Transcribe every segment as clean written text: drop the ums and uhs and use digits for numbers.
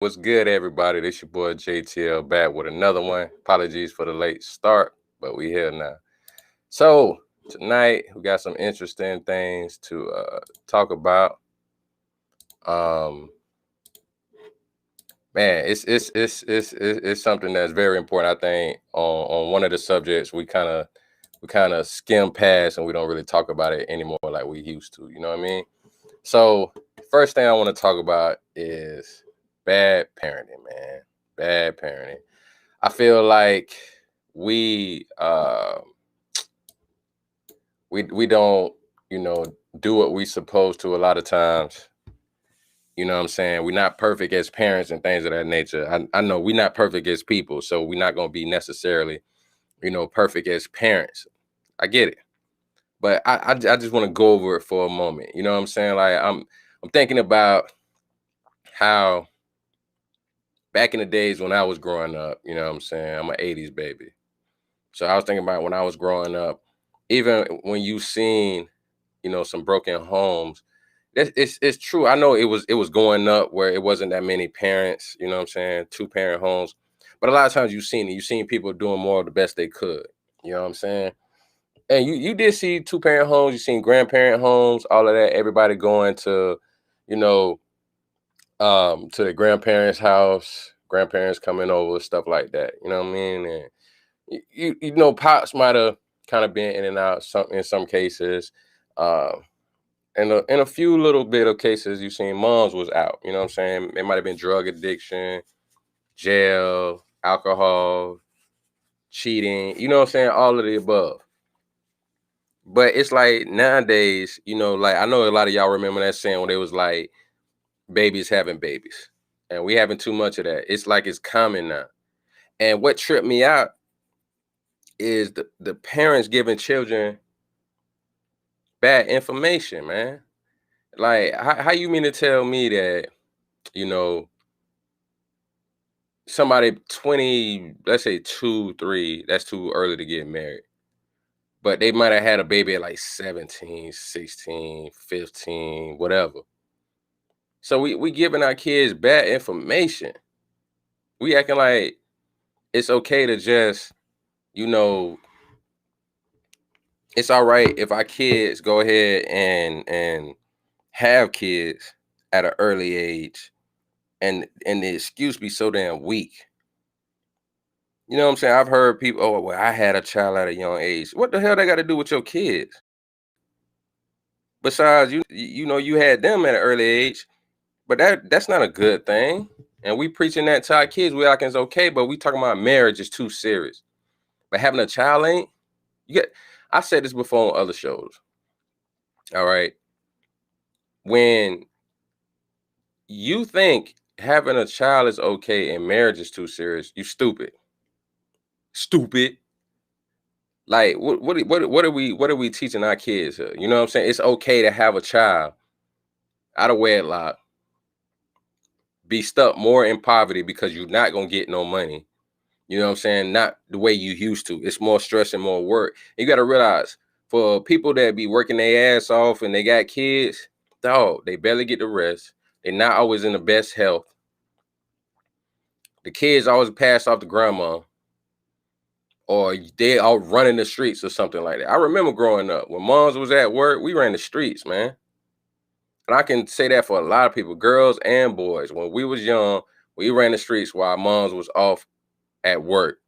What's good, everybody? This your boy JTL back with another one. Apologies for the late start, but we here now. So tonight we got some interesting things to talk about. Um, Man, it's something that's very important. I think on one of the subjects we kind of skim past and we don't really talk about it anymore like we used to. You know what I mean? So first thing I want to talk about is bad parenting, man. Bad parenting. I feel like we we don't, you know, do what we supposed to a lot of times. You know what I'm saying? We're not perfect as parents and things of that nature. I know we're not perfect as people, so we're not gonna be necessarily, perfect as parents. I get it. But I just want to go over it for a moment. You know what I'm saying? Like I'm thinking about how back in the days when I was growing up, you know what I'm saying? I'm an 80s baby. So I was thinking about when I was growing up, even when you seen, some broken homes, it's true. I know it was going up where it wasn't that many parents, you know what I'm saying, two-parent homes. But a lot of times you've seen people doing more of the best they could. You know what I'm saying? And you did see two-parent homes, you seen grandparent homes, all of that, everybody going you know, to the grandparents' house, grandparents coming over, stuff like that. You know what I mean? And pops might have kind of been in and out in some cases. Uh, in a few little bit of cases, you seen moms was out. You know what I'm saying? It might have been drug addiction, jail, alcohol, cheating. You know what I'm saying? All of the above. But it's like nowadays, like I know a lot of y'all remember that saying when they was like babies having babies, and we having too much of that. It's like it's common now. And what tripped me out is the parents giving children bad information, man. Like, how you mean to tell me that, you know, somebody 20, let's say 2, 3, that's too early to get married. But they might have had a baby at like 17, 16, 15, whatever. So we giving our kids bad information. We acting like it's okay to just, you know, it's all right if our kids go ahead and have kids at an early age and the excuse be so damn weak. You know what I'm saying? I've heard people, oh well, I had a child at a young age. What the hell they got to do with your kids? Besides, you had them at an early age, but that's not a good thing. And we preaching that to our kids. We like it's okay, but we talking about marriage is too serious. But having a child ain't. You get. I said this before on other shows. All right, when you think having a child is okay and marriage is too serious, you stupid. Stupid. Like what are we teaching our kids here? You know what I'm saying? It's okay to have a child out of wedlock, be stuck more in poverty because you're not gonna get no money. You know what I'm saying? Not the way you used to. It's more stress and more work. You gotta realize for people that be working their ass off and they got kids, dog, they barely get the rest. They're not always in the best health. The kids always pass off to grandma or they out running the streets or something like that. I remember growing up when moms was at work, we ran the streets, man. And I can say that for a lot of people, girls and boys. When we was young, we ran the streets while moms was off at work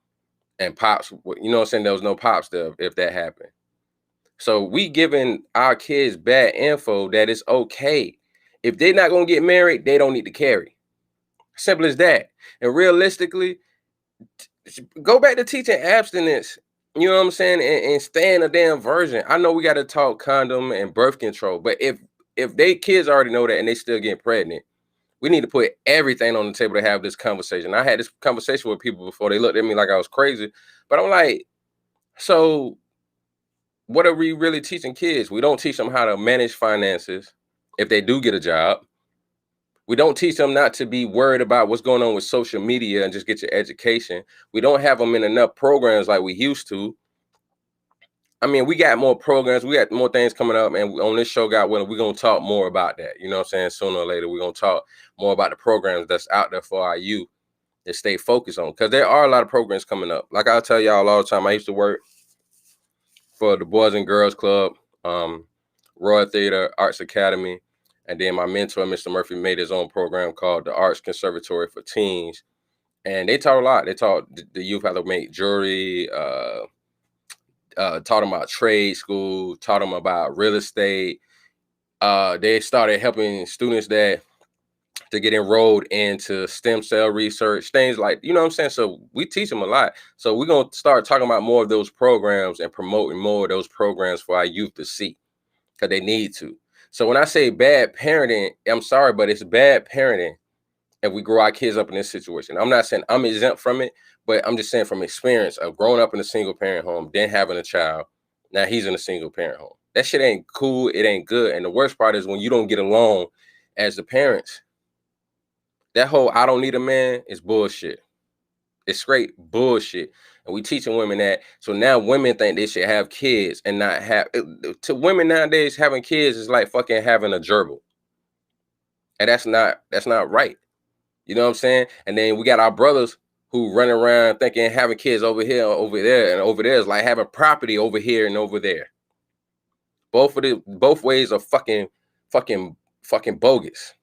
and pops, you know what I'm saying? There was no pops there if that happened. So we giving our kids bad info that it's okay. If they're not gonna get married, they don't need to carry. Simple as that. And realistically, go back to teaching abstinence. You know what I'm saying? And stay in a damn virgin. I know we got to talk condom and birth control, but if they kids already know that and they still getting pregnant, we need to put everything on the table to have this conversation. I had this conversation with people before. They looked at me like I was crazy, but I'm like, so what are we really teaching kids? We don't teach them how to manage finances if they do get a job. We don't teach them not to be worried about what's going on with social media and just get your education. We don't have them in enough programs like we used to. I mean, we got more programs, we got more things coming up, and on this show, God willing, we're gonna talk more about that. You know what I'm saying? Sooner or later, we're gonna talk more about the programs that's out there for our youth to stay focused on. Because there are a lot of programs coming up. Like I tell y'all all the time, I used to work for the Boys and Girls Club, Royal Theater Arts Academy, and then my mentor, Mr. Murphy, made his own program called the Arts Conservatory for Teens. And they taught a lot. They taught the youth how to make jewelry, taught them about trade school, taught them about real estate. They started helping students that to get enrolled into stem cell research, things like, you know what I'm saying? So we teach them a lot. So we're going to start talking about more of those programs and promoting more of those programs for our youth to see, because they need to. So when I say bad parenting, I'm sorry, but it's bad parenting if we grow our kids up in this situation. I'm not saying I'm exempt from it, but I'm just saying from experience of growing up in a single parent home, then having a child. Now he's in a single parent home. That shit ain't cool. It ain't good. And the worst part is when you don't get along as the parents. That whole I don't need a man is bullshit. It's straight bullshit. And we teaching women that. So now women think they should have kids and not have. To women nowadays, having kids is like fucking having a gerbil. And that's not right. You know what I'm saying? And then we got our brothers who run around thinking having kids over here, over there, and over there is like having property over here and over there. Both ways are fucking bogus.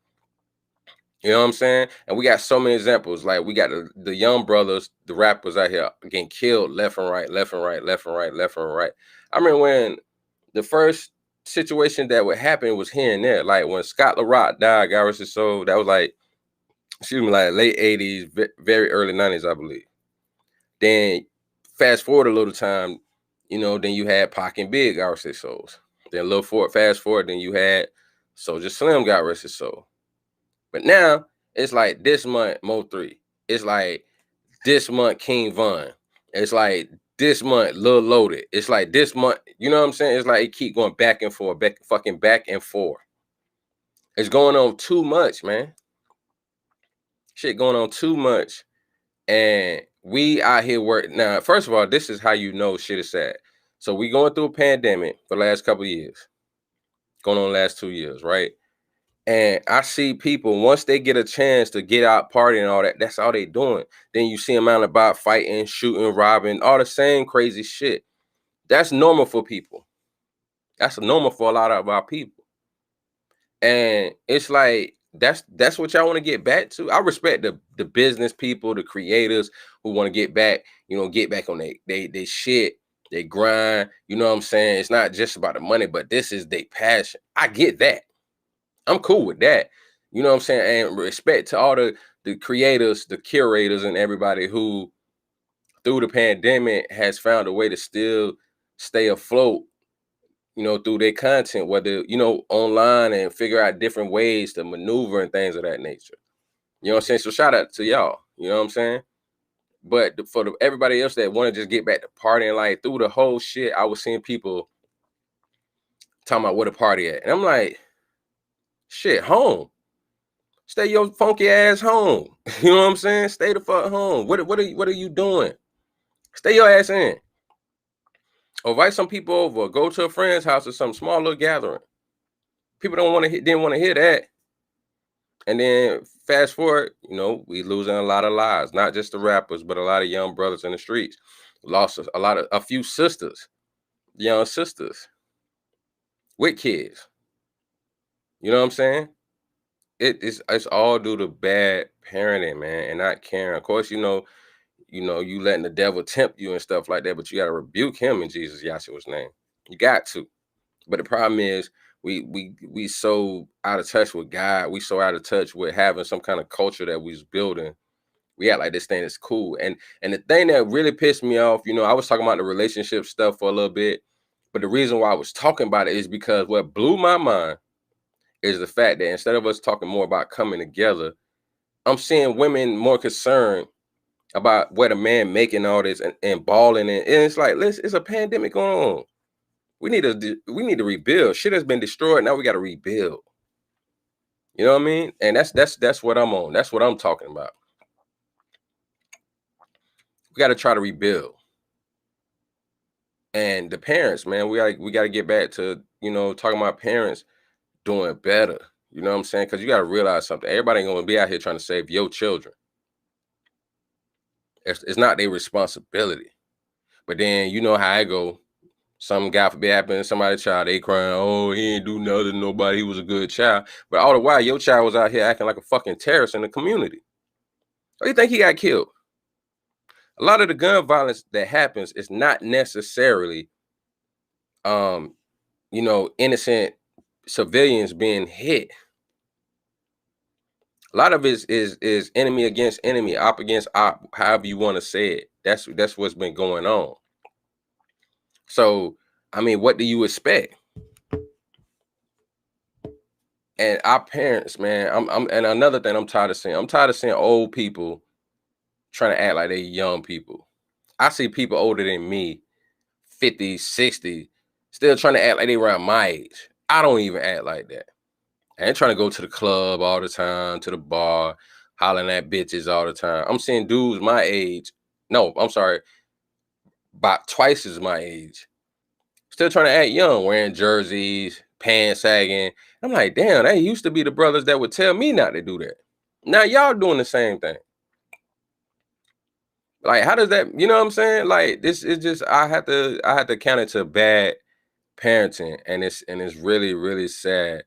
You know what I'm saying? And we got so many examples. Like we got the young brothers, the rappers out here getting killed left and right, left and right, left and right, left and right. I remember when the first situation that would happen was here and there. Like when Scott LaRock died, God rest his soul, that was like, like late 80s, very early 90s, I believe. Then fast forward a little time, then you had Pac and Big, God rest his souls. Then a little fast forward, then you had Soulja Slim, God rest his soul. But now it's like this month, Mo3. It's like this month, King Von. It's like this month, Lil Loaded. It's like this month, you know what I'm saying? It's like it keep going back and forth, back and forth. It's going on too much, man. Shit going on too much. And we out here working. Now, first of all, this is how you know shit is sad. So we going through a pandemic for the last couple of years. Going on the last 2 years, right? And I see people, once they get a chance to get out partying and all that, that's all they doing. Then you see them out about fighting, shooting, robbing, all the same crazy shit. That's normal for people. That's normal for a lot of our people. And it's like, that's what y'all want to get back to. I respect the business people, the creators who want to get back, get back on they shit, they grind. You know what I'm saying? It's not just about the money, but this is their passion. I get that. I'm cool with that. You know what I'm saying? And respect to all the creators, the curators, and everybody who, through the pandemic, has found a way to still stay afloat, through their content, whether, online, and figure out different ways to maneuver and things of that nature. You know what I'm saying? So shout out to y'all. You know what I'm saying? But for everybody else that want to just get back to partying, like through the whole shit, I was seeing people talking about where to party at. And I'm like, shit, home. Stay your funky ass home. You know what I'm saying? Stay the fuck home. What are you doing? Stay your ass in. Or invite some people over. Go to a friend's house or some small little gathering. People didn't want to hear that. And then fast forward, we losing a lot of lives. Not just the rappers, but a lot of young brothers in the streets. Lost a few sisters, young sisters with kids. You know what I'm saying? It's all due to bad parenting, man, and not caring. Of course, you letting the devil tempt you and stuff like that, but you got to rebuke him in Jesus Yahshua's name. You got to. But the problem is we so out of touch with God. We so out of touch with having some kind of culture that we was building. We act like this thing is cool. And the thing that really pissed me off, I was talking about the relationship stuff for a little bit, but the reason why I was talking about it is because what blew my mind is the fact that instead of us talking more about coming together, I'm seeing women more concerned about what a man making all this and balling, and it's like, it's a pandemic going on. We need to rebuild. Shit has been destroyed. Now we got to rebuild. You know what I mean? And that's what I'm on. That's what I'm talking about. We got to try to rebuild. And the parents, man, we gotta get back to, talking about parents doing better. You know what I'm saying? Because you gotta realize something. Everybody ain't gonna be out here trying to save your children. It's not their responsibility. But then you know how I go. Some God forbid happened to somebody's child, they crying, oh, he ain't do nothing, to nobody, he was a good child. But all the while, your child was out here acting like a fucking terrorist in the community. Why do you think he got killed? A lot of the gun violence that happens is not necessarily um, innocent civilians being hit. A lot of it is enemy against enemy, op against op, however you want to say it. That's what's been going on. So, I mean, what do you expect? And our parents, man, and another thing I'm tired of seeing old people trying to act like they young people. I see people older than me, 50, 60, still trying to act like they around my age. I don't even act like that. I ain't trying to go to the club all the time, to the bar, hollering at bitches all the time. I'm seeing dudes my age. No, I'm sorry, about twice as my age. Still trying to act young, wearing jerseys, pants sagging. I'm like, damn, they used to be the brothers that would tell me not to do that. Now y'all doing the same thing. Like, how does that, you know what I'm saying? Like, this is just I had to count it to bad parenting, and it's really, really sad,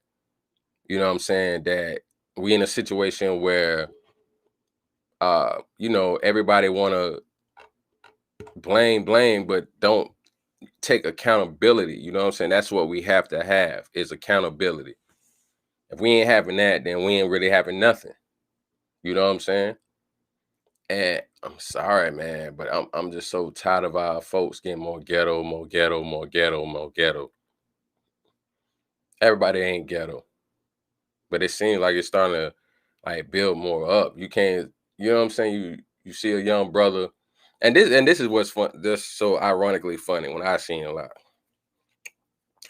you know what I'm saying, that we in a situation where everybody wanna blame, but don't take accountability. You know what I'm saying? That's what we have to have is accountability. If we ain't having that, then we ain't really having nothing. You know what I'm saying? And I'm sorry, man, but I'm just so tired of our folks getting more ghetto, more ghetto, more ghetto, more ghetto. Everybody ain't ghetto, but it seems like it's starting to like build more up. You can't, you know what I'm saying? You see a young brother, and this is what's fun. This so ironically funny when I seen a lot.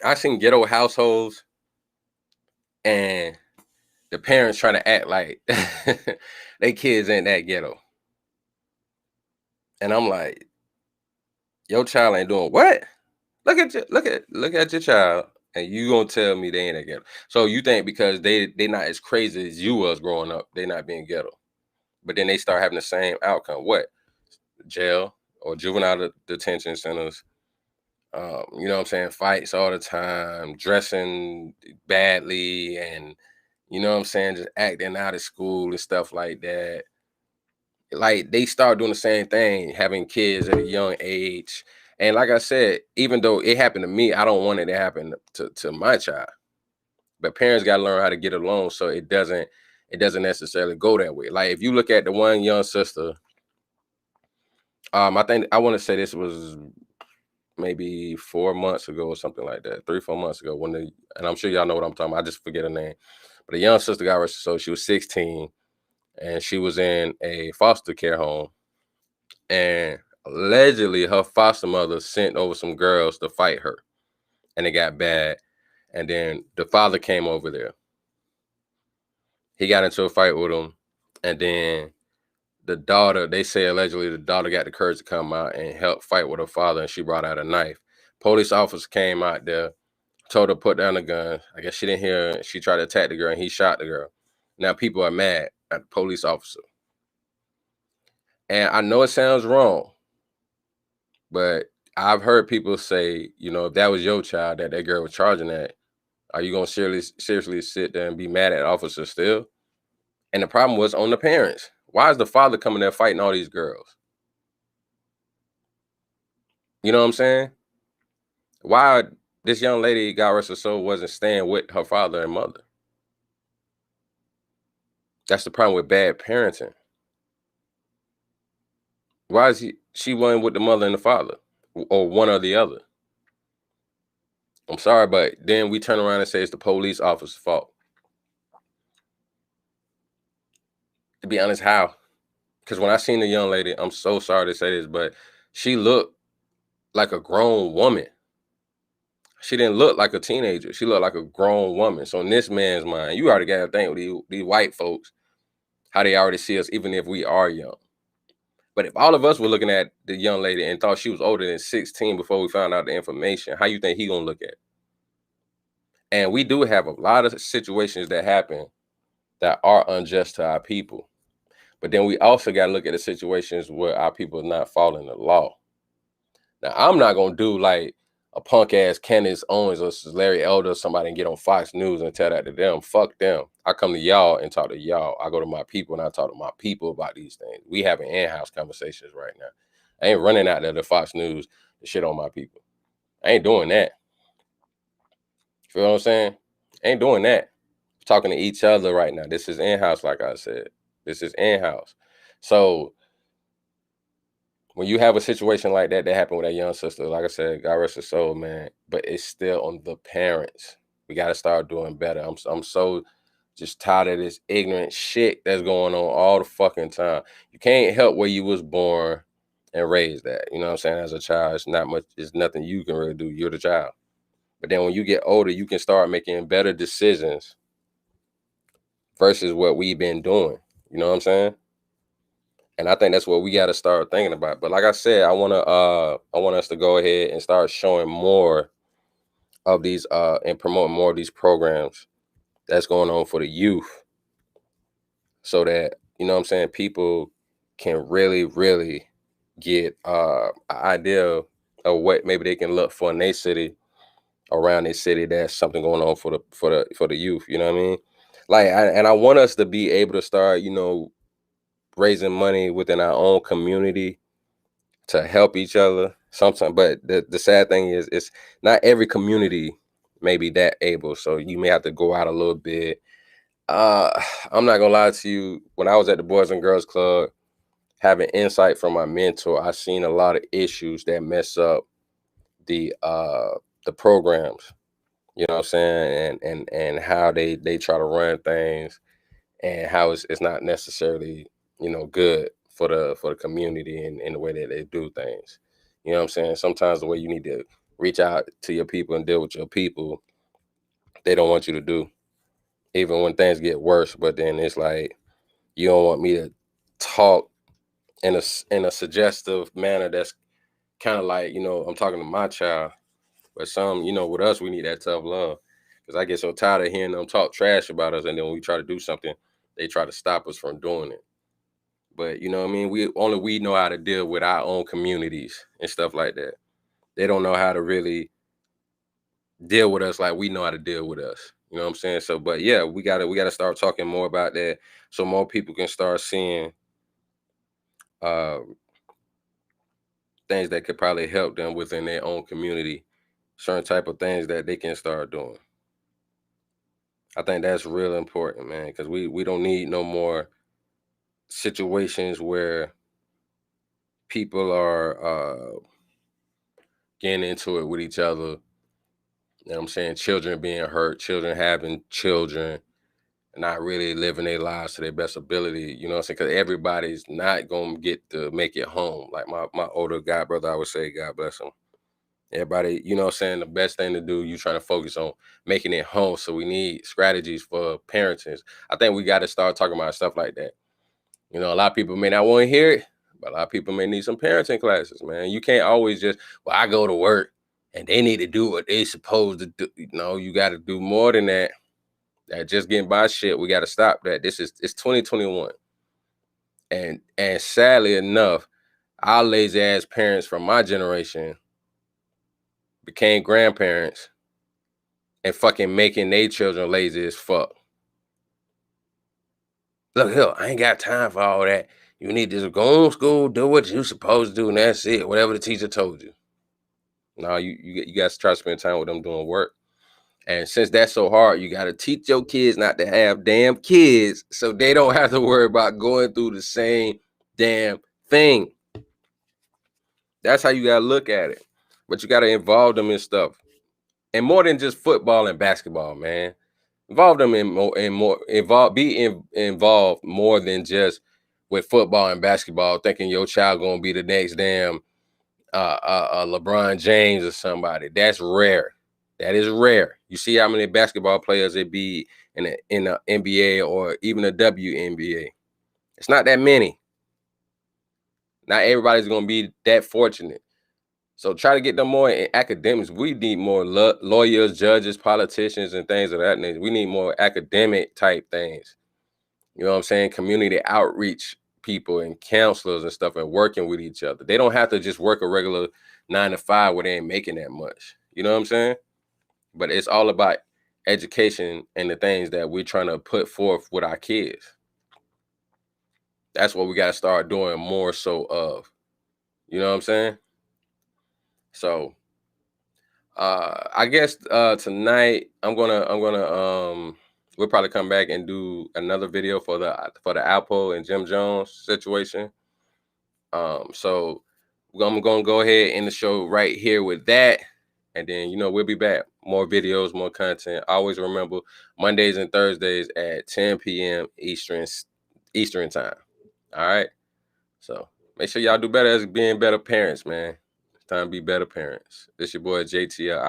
I seen ghetto households and the parents trying to act like they kids ain't that ghetto. And I'm like, your child ain't doing what? Look at your child, and you gonna tell me they ain't that ghetto. So you think because they not as crazy as you was growing up, they not being ghetto. But then they start having the same outcome. What? Jail or juvenile detention centers. You know what I'm saying? Fights all the time, dressing badly, and you know what I'm saying, just acting out of school and stuff like that. Like they start doing the same thing, having kids at a young age. And like I said, even though it happened to me, I don't want it to happen to my child. But parents got to learn how to get along so it doesn't necessarily go that way. Like if you look at the one young sister, I think I want to say this was maybe 4 months ago or something like that, 3, 4 months ago and I'm sure y'all know what I'm talking about. I just forget her name. But a young sister got arrested. So she was 16 and she was in a foster care home. And allegedly her foster mother sent over some girls to fight her. And it got bad. And then the father came over there. He got into a fight with him. And then the daughter, they say allegedly the daughter got the courage to come out and help fight with her father, and she brought out a knife. Police officer came out there, told her to put down the gun. I guess she didn't hear. She tried to attack the girl, and he shot the girl. Now people are mad at the police officer. And I know it sounds wrong, but I've heard people say, if that was your child that girl was charging at, are you gonna seriously sit there and be mad at officers still? And the problem was on the parents. Why is the father coming there fighting all these girls? You know what I'm saying? Why this young lady, God rest her soul, wasn't staying with her father and mother? That's the problem with bad parenting. Why is she wasn't with the mother and the father, or one or the other? I'm sorry, but then we turn around and say it's the police officer's fault. To be honest, how? Because when I seen the young lady, I'm so sorry to say this, but she looked like a grown woman. She didn't look like a teenager. She looked like a grown woman. So in this man's mind, you already got to think with these white folks, how they already see us, even if we are young. But if all of us were looking at the young lady and thought she was older than 16 before we found out the information, how you think he gonna look at it? And we do have a lot of situations that happen that are unjust to our people. But then we also got to look at the situations where our people are not following the law. Now, I'm not gonna do like a punk ass Candace Owens or Larry Elder or somebody and get on Fox News and tell that to them. Fuck them. I come to y'all and talk to y'all. I go to my people and I talk to my people about these things. We having in-house conversations right now. I ain't running out there to Fox News to shit on my people. I ain't doing that. You feel what I'm saying? Ain't doing that. Talking to each other right now. This is in-house, like I said. This is in-house. So when you have a situation like that happened with that young sister, like I said, God rest her soul, man. But it's still on the parents. We got to start doing better. I'm so just tired of this ignorant shit that's going on all the fucking time. You can't help where you was born and raised at. You know what I'm saying? As a child, it's not much. It's nothing you can really do. You're the child. But then when you get older, you can start making better decisions versus what we've been doing. You know what I'm saying? And I think that's what we got to start thinking about. But like I said, I want us to go ahead and start showing more of these and promoting more of these programs that's going on for the youth, so that, you know what I'm saying, people can really, really get an idea of what maybe they can look for in their city, around their city, that's something going on for the youth. You know what I mean? Like, I want us to be able to start, raising money within our own community to help each other sometimes. But the sad thing is, it's not every community may be that able. So you may have to go out a little bit. I'm not gonna lie to you. When I was at the Boys and Girls Club, having insight from my mentor, I seen a lot of issues that mess up the programs. You know what I'm saying? And how they try to run things, and how it's not necessarily, good for the community and the way that they do things. You know what I'm saying? Sometimes the way you need to reach out to your people and deal with your people, they don't want you to do, even when things get worse. But then it's like, you don't want me to talk in a suggestive manner that's kind of like, I'm talking to my child. But some, with us, we need that tough love. Because I get so tired of hearing them talk trash about us, and then when we try to do something, they try to stop us from doing it. But you know what I mean? We know how to deal with our own communities and stuff like that. They don't know how to really deal with us like we know how to deal with us. You know what I'm saying? So, but yeah, we gotta start talking more about that, so more people can start seeing uh things that could probably help them within their own community, certain type of things that they can start doing. I think that's real important, man, because we don't need no more situations where people are getting into it with each other. You know what I'm saying? Children being hurt, children having children, not really living their lives to their best ability. You know what I'm saying? Because everybody's not gonna get to make it home. Like my older god brother, I would say, God bless him. Everybody, you know what I'm saying, the best thing to do, you trying to focus on making it home. So we need strategies for parenting. I think we got to start talking about stuff like that. A lot of people may not want to hear it, but a lot of people may need some parenting classes, man. You can't always just, well, I go to work and they need to do what they supposed to do. You got to do more than that. That just getting by shit, we got to stop that. It's 2021. And sadly enough, our lazy ass parents from my generation became grandparents and fucking making their children lazy as fuck. Look, hell, I ain't got time for all that. You need to go on school, do what you supposed to do, and that's it. Whatever the teacher told you. No, you got to try to spend time with them doing work. And since that's so hard, you got to teach your kids not to have damn kids, so they don't have to worry about going through the same damn thing. That's how you got to look at it. But you got to involve them in stuff. And more than just football and basketball, man. Involve them involved more than just with football and basketball, thinking your child gonna be the next damn LeBron James or somebody. That's rare. That is rare. You see how many basketball players it be in the NBA or even the WNBA. It's not that many. Not everybody's gonna be that fortunate. So try to get them more in academics. We need more lawyers, judges, politicians, and things of that nature. We need more academic type things. You know what I'm saying? Community outreach people and counselors and stuff, and working with each other. They don't have to just work a regular 9 to 5 where they ain't making that much. You know what I'm saying? But it's all about education and the things that we're trying to put forth with our kids. That's what we got to start doing more so of. You know what I'm saying? So I guess tonight we'll probably come back and do another video for the Apple and Jim Jones situation. So I'm gonna go ahead and end the show right here with that, and then we'll be back, more videos, more content. Always remember Mondays and Thursdays at 10 p.m. Eastern time. All right. So make sure y'all do better as being better parents, man. It's time to be better parents. This your boy JTL.